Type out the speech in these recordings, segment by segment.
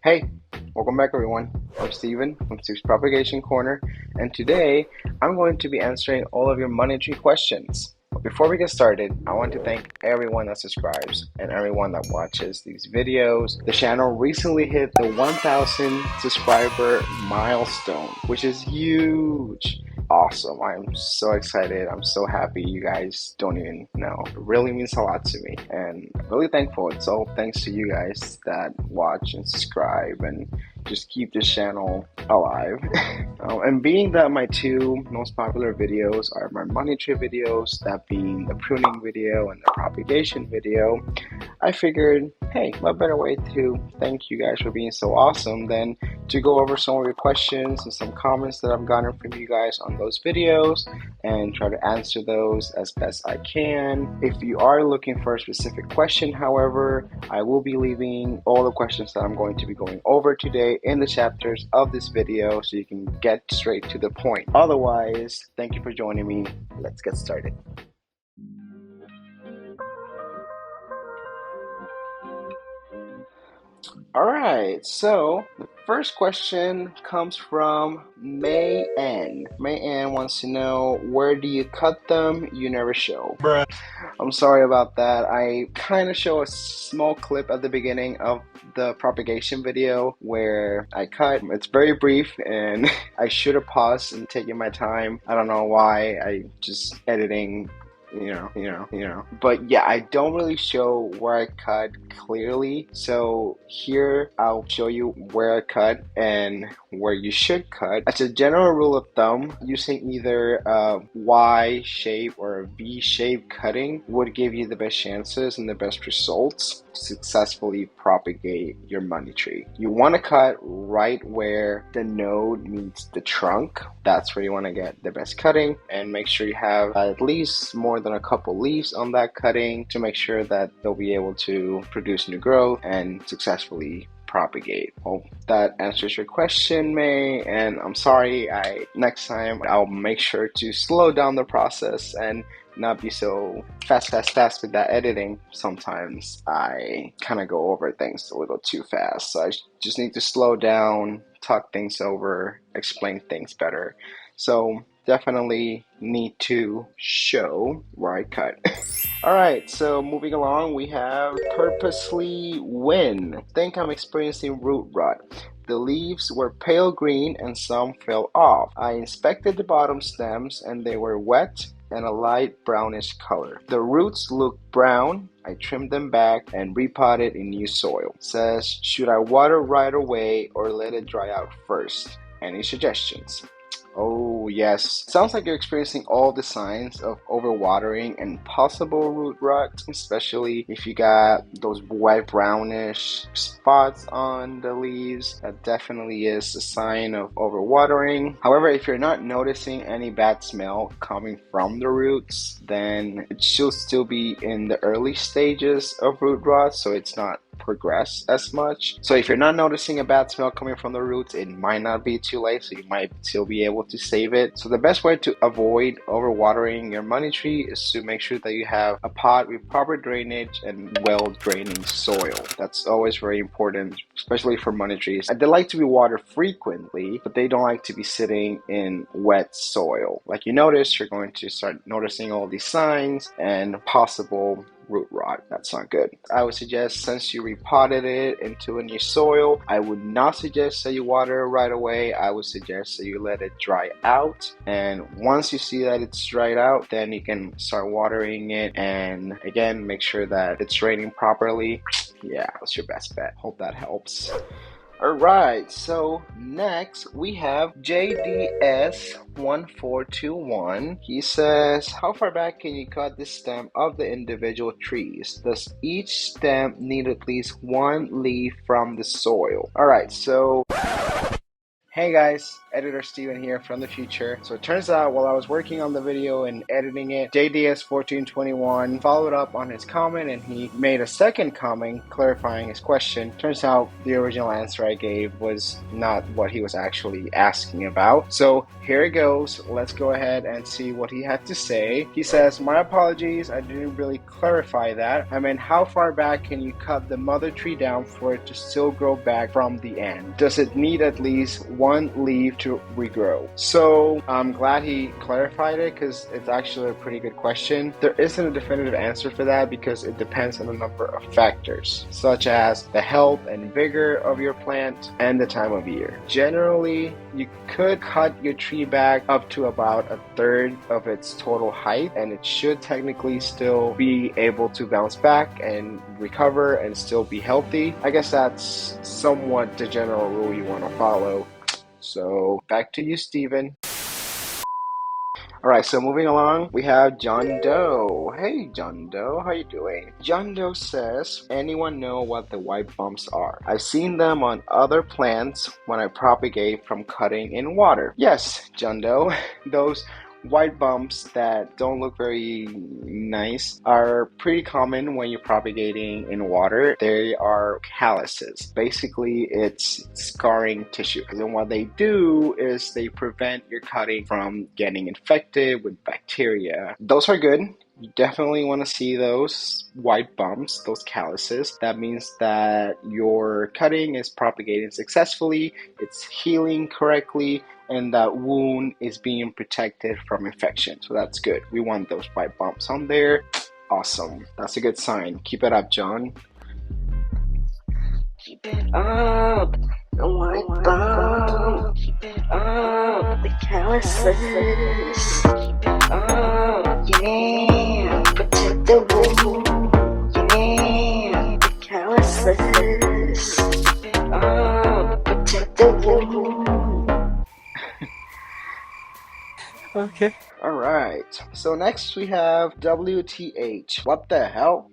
Hey, welcome back everyone. I'm Steven from Steve's Propagation Corner, and today I'm going to be answering all of your money tree questions. But before we get started, I want to thank everyone that subscribes and everyone that watches these videos. The channel recently hit the 1,000 subscriber milestone, which is huge. Awesome. I'm so excited. I'm so happy. You guys don't even know. It really means a lot to me and I'm really thankful. It's all thanks to you guys that watch and subscribe and just keep this channel alive. And being that my two most popular videos are my money tree videos, that being the pruning video and the propagation video, I figured, hey, what better way to thank you guys for being so awesome than to go over some of your questions and some comments that I've gotten from you guys on those videos and try to answer those as best I can. If you are looking for a specific question, however, I will be leaving all the questions that I'm going to be going over today in the chapters of this video so you can get straight to the point. Otherwise, thank you for joining me. Let's get started. Alright, so the first question comes from May Ann. May Ann wants to know, where do you cut them? You never show. Bruh. I'm sorry about that. I kind of show a small clip at the beginning of the propagation video where I cut. It's very brief and I should have paused and taken my time. I don't know why. I just editing. But yeah, I don't really show where I cut clearly. So here I'll show you where I cut and where you should cut. As a general rule of thumb, using either a Y shape or a V shape cutting would give you the best chances and the best results to successfully propagate your money tree. You want to cut right where the node meets the trunk. That's where you want to get the best cutting, and make sure you have at least more than a couple leaves on that cutting to make sure that they'll be able to produce new growth and successfully propagate. Hope that answers your question, May, and I'm sorry. Next time I'll make sure to slow down the process and not be so fast with that editing. Sometimes I kind of go over things a little too fast, so I just need to slow down, talk things over, explain things better. So definitely need to show where I cut. Alright, so moving along, we have Purposely Win. Think I'm experiencing root rot. The leaves were pale green and some fell off. I inspected the bottom stems and they were wet and a light brownish color. The roots looked brown. I trimmed them back and repotted in new soil. It says, should I water right away or let it dry out first? Any suggestions? Oh yes, sounds like you're experiencing all the signs of overwatering and possible root rot, especially if you got those white brownish spots on the leaves. That definitely is a sign of overwatering. However, if you're not noticing any bad smell coming from the roots, then it should still be in the early stages of root rot, so it's not progress as much. So if you're not noticing a bad smell coming from the roots, it might not be too late, so you might still be able to save it. So the best way to avoid overwatering your money tree is to make sure that you have a pot with proper drainage and well draining soil. That's always very important, especially for money trees. And they like to be watered frequently, but they don't like to be sitting in wet soil. Like you notice, you're going to start noticing all these signs and possible root rot. That's not good. I would suggest, since you repotted it into a new soil, I would not suggest that you water it right away. I would suggest that you let it dry out, and once you see that it's dried out, then you can start watering it, and again, make sure that it's draining properly. Yeah, that's your best bet. Hope that helps. Alright, so next we have JDS1421. He says, how far back can you cut the stem of the individual trees? Does each stem need at least one leaf from the soil? Alright, so hey guys, editor Steven here from the future. So it turns out while I was working on the video and editing it, JDS1421 followed up on his comment and he made a second comment clarifying his question. Turns out the original answer I gave was not what he was actually asking about. So here it goes. Let's go ahead and see what he had to say. He says, my apologies, I didn't really clarify that. I mean, how far back can you cut the mother tree down for it to still grow back from the end? Does it need at least one leaf to regrow? So I'm glad he clarified it because it's actually a pretty good question. There isn't a definitive answer for that because it depends on a number of factors, such as the health and vigor of your plant and the time of year. Generally, you could cut your tree back up to about a third of its total height, and it should technically still be able to bounce back and recover and still be healthy. I guess that's somewhat the general rule you want to follow. So back to you, Steven. Alright, so moving along, we have John Doe. Hey John Doe, how you doing? John Doe says, anyone know what the white bumps are? I've seen them on other plants when I propagate from cutting in water. Yes, John Doe, those white bumps that don't look very nice are pretty common when you're propagating in water. They are calluses. Basically, it's scarring tissue. And what they do is they prevent your cutting from getting infected with bacteria. Those are good. You definitely want to see those white bumps, those calluses. That means that your cutting is propagating successfully, it's healing correctly, and that wound is being protected from infection. So that's good. We want those white bumps on there. Awesome. That's a good sign. Keep it up, John. Keep it up. The white bump. Keep it up. The calluses. Keep it up. Yeah. Protect the wound. Yeah. The calluses. Keep it up. Protect the wound. Okay. Alright. So next we have WTH. What the hell?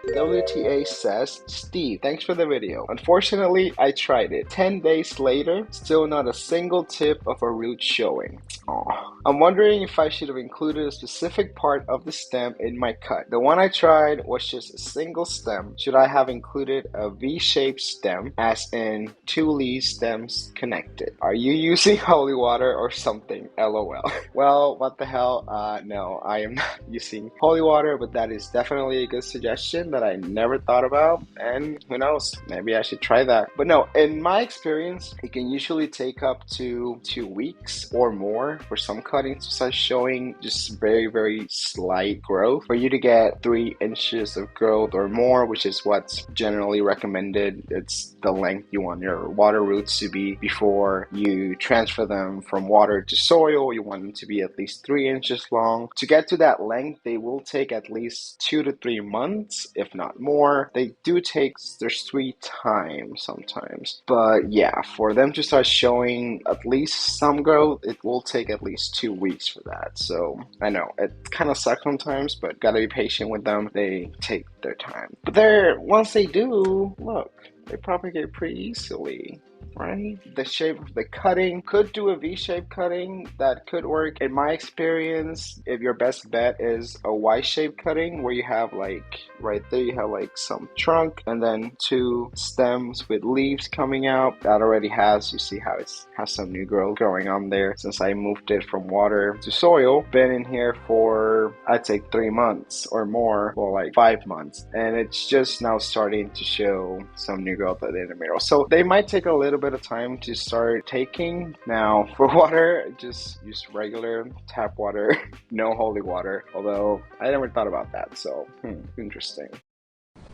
WTA says, Steve, thanks for the video. Unfortunately, I tried it. 10 days later, still not a single tip of a root showing. Aww. I'm wondering if I should have included a specific part of the stem in my cut. The one I tried was just a single stem. Should I have included a V-shaped stem, as in 2 leaf stems connected? Are you using holy water or something? LOL. Well, what the hell? No, I am not using holy water, but that is definitely a good suggestion that I never thought about, and who knows, maybe I should try that. But no, in my experience, it can usually take up to 2 weeks or more for some cuttings to start showing just very slight growth. For you to get 3 inches of growth or more, which is what's generally recommended, it's the length you want your water roots to be before you transfer them from water to soil. You want them to be at least 3 inches long. To get to that length, they will take at least 2 to 3 months, if not more. They do take their sweet time sometimes. But yeah, for them to start showing at least some growth, it will take at least 2 weeks for that. So I know it kind of sucks sometimes, but gotta be patient with them. They take their time. But once they do, look, they propagate pretty easily. Right? The shape of the cutting could do a V-shaped cutting. That could work. In my experience, if your best bet is a Y-shaped cutting where you have like right there you have like some trunk and then 2 stems with leaves coming out. That already has, you see how it has some new growth growing on there. Since I moved it from water to soil, been in here for I'd say 3 months or more, or like 5 months, and it's just now starting to show some new growth in the middle. So they might take a little bit of time to start taking. Now for water, just use regular tap water, no holy water, although I never thought about that, so interesting.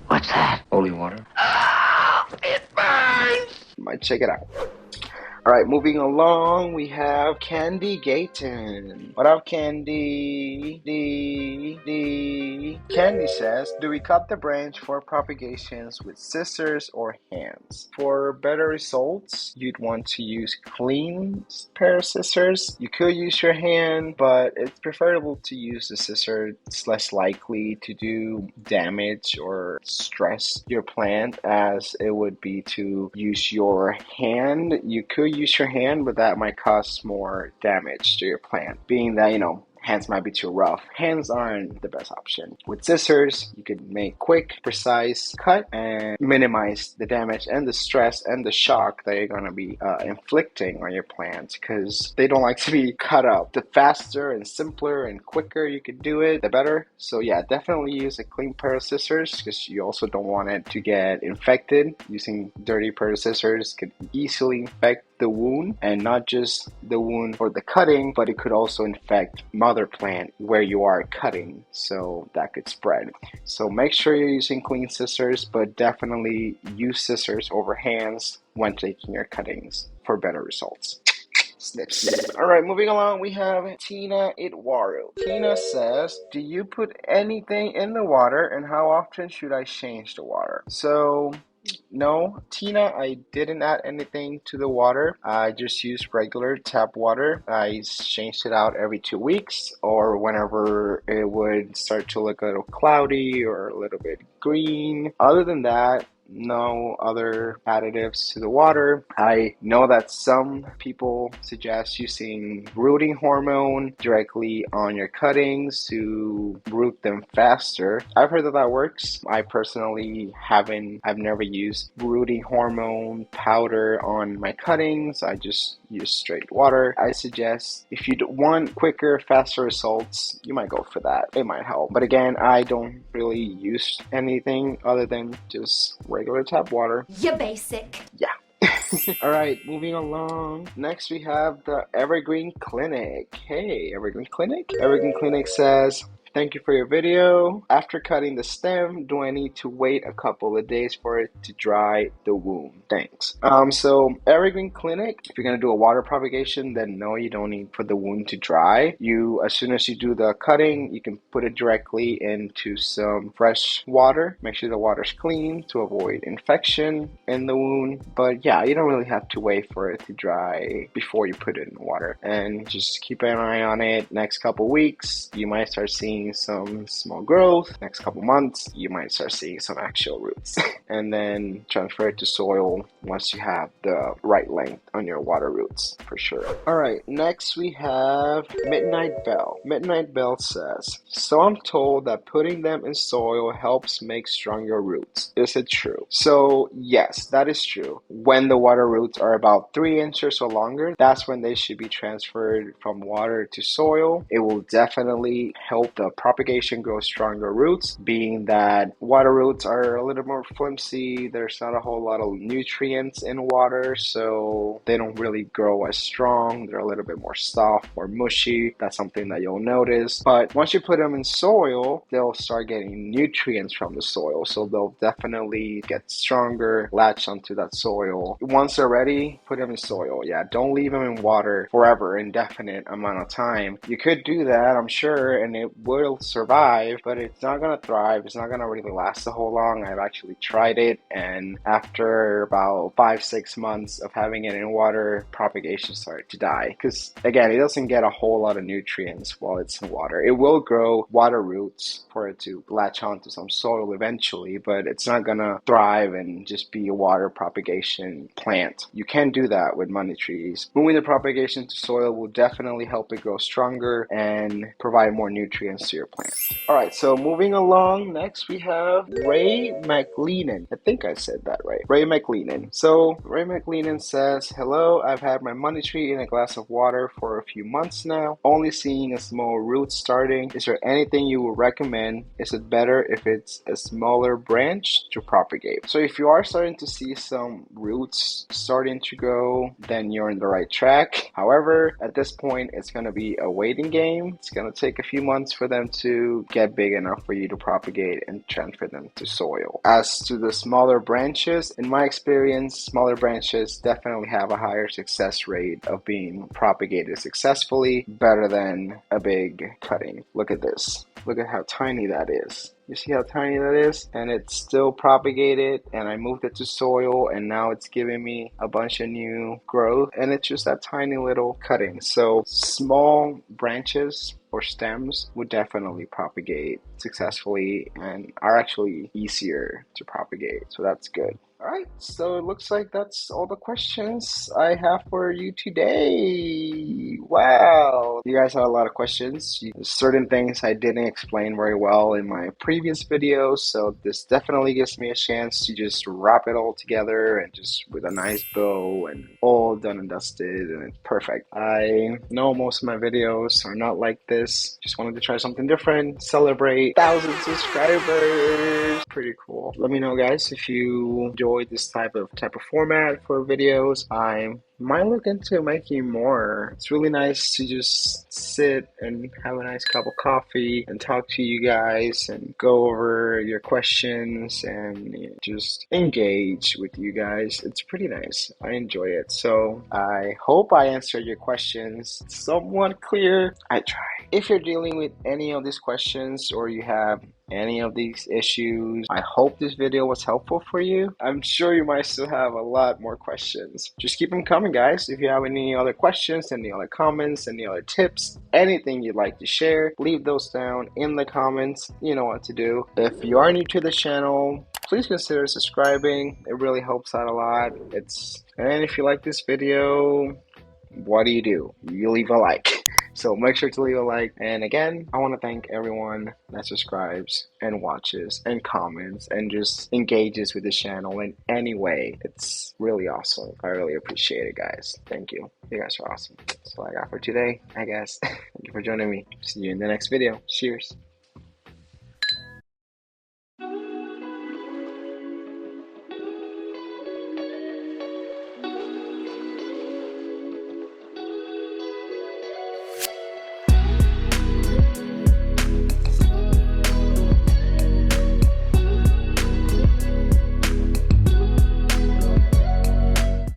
What's that? Holy water. Oh, it burns! Might check it out. Alright, moving along, we have Candy Gayton. What up, Candy? Candy says, do we cut the branch for propagations with scissors or hands? For better results, you'd want to use clean pair of scissors. You could use your hand, but it's preferable to use the scissor. It's less likely to do damage or stress your plant as it would be to use your hand. You could could use your hand, but that might cause more damage to your plant, being that, hands might be too rough. Hands aren't the best option. With scissors, you could make quick, precise cut and minimize the damage and the stress and the shock that you're going to be inflicting on your plants, because they don't like to be cut up. The faster and simpler and quicker you could do it, the better. So yeah, definitely use a clean pair of scissors, because you also don't want it to get infected. Using dirty pair of scissors could easily infect the wound, and not just the wound for the cutting, but it could also infect mother plant where you are cutting, so that could spread. So make sure you're using clean scissors, but definitely use scissors over hands when taking your cuttings for better results. Snips. Alright, moving along, we have Tina Itwaru. Tina says, do you put anything in the water, and how often should I change the water? So no, Tina, I didn't add anything to the water. I just used regular tap water. I changed it out every 2 weeks, or whenever it would start to look a little cloudy or a little bit green. Other than that, no other additives to the water. I know that some people suggest using rooting hormone directly on your cuttings to root them faster. I've heard that works. I personally I've never used rooting hormone powder on my cuttings. I just use straight water. I suggest if you want quicker, faster results, you might go for that. It might help. But again, I don't really use anything other than just regular tap water. You're basic. Yeah. Alright, moving along. Next we have the Evergreen Clinic. Hey, Evergreen Clinic. Evergreen Clinic says, thank you for your video. After cutting the stem, do I need to wait a couple of days for it to dry the wound? Thanks. So Evergreen Clinic, if you're gonna do a water propagation, then no, you don't need for the wound to dry. As soon as you do the cutting, you can put it directly into some fresh water. Make sure the water's clean to avoid infection in the wound. But yeah, you don't really have to wait for it to dry before you put it in the water. And just keep an eye on it. Next couple weeks, you might start seeing some small growth. Next couple months, you might start seeing some actual roots. And then transfer it to soil once you have the right length on your water roots, for sure. Alright, next we have Midnight Bell. Midnight Bell says, so I'm told that putting them in soil helps make stronger roots. Is it true? So yes, that is true. When the water roots are about 3 inches or longer, that's when they should be transferred from water to soil. It will definitely help the propagation grow stronger roots, being that water roots are a little more flimsy. There's not a whole lot of nutrients in water, so they don't really grow as strong. They're a little bit more soft or mushy. That's something that you'll notice. But once you put them in soil, they'll start getting nutrients from the soil, so they'll definitely get stronger, latch onto that soil. Once they're ready, put them in soil. Yeah, don't leave them in water forever, indefinite amount of time. You could do that, I'm sure, and it will survive, but it's not gonna thrive. It's not gonna really last a whole long. I've actually tried it, and after about 5-6 months of having it in water, propagation started to die, because again, it doesn't get a whole lot of nutrients while it's in water. It will grow water roots for it to latch onto some soil eventually, but it's not gonna thrive and just be a water propagation plant. You can do that with money trees. Moving the propagation to soil will definitely help it grow stronger and provide more nutrients to your plant. Alright, so moving along, next we have Ray McLeenan. I think I said that right. Ray McLeenan. So Ray McLeenan says, hello, I've had my money tree in a glass of water for a few months now, only seeing a small root starting. Is there anything you would recommend? Is it better if it's a smaller branch to propagate? So if you are starting to see some roots starting to grow, then you're in the right track. However, at this point, it's going to be a waiting game. It's going to take a few months for them to get big enough for you to propagate and transfer them to soil. As to the smaller branches, in my experience, smaller branches definitely have a higher success rate of being propagated successfully, better than a big cutting. Look at this. Look at how tiny that is. You see how tiny that is? And it's still propagated, and I moved it to soil, and now it's giving me a bunch of new growth, and it's just that tiny little cutting. So small branches or stems would definitely propagate successfully and are actually easier to propagate. So that's good. Alright, so it looks like that's all the questions I have for you today. Wow, you guys had a lot of questions. Certain things I didn't explain very well in my previous videos, so this definitely gives me a chance to just wrap it all together and just with a nice bow and all done and dusted, and it's perfect. I know most of my videos are not like this. Just wanted to try something different, celebrate 1,000 subscribers. Pretty cool. Let me know, guys, if you enjoy this type of format for videos. I might look into making more. It's really nice to just sit and have a nice cup of coffee and talk to you guys and go over your questions and just engage with you guys. It's pretty nice. I enjoy it. So I hope I answered your questions somewhat clear. I try. If you're dealing with any of these questions or you have any of these issues, I hope this video was helpful for you. I'm sure you might still have a lot more questions. Just keep them coming, guys. If you have any other questions, any other comments, any other tips, anything you'd like to share, leave those down in the comments. You know what to do. If you are new to the channel, please consider subscribing. It really helps out a lot. And if you like this video, what do? You leave a like. So make sure to leave a like. And again, I want to thank everyone that subscribes and watches and comments and just engages with the channel in any way. It's really awesome. I really appreciate it, guys. Thank you. You guys are awesome. That's all I got for today, I guess. Thank you for joining me. See you in the next video. Cheers.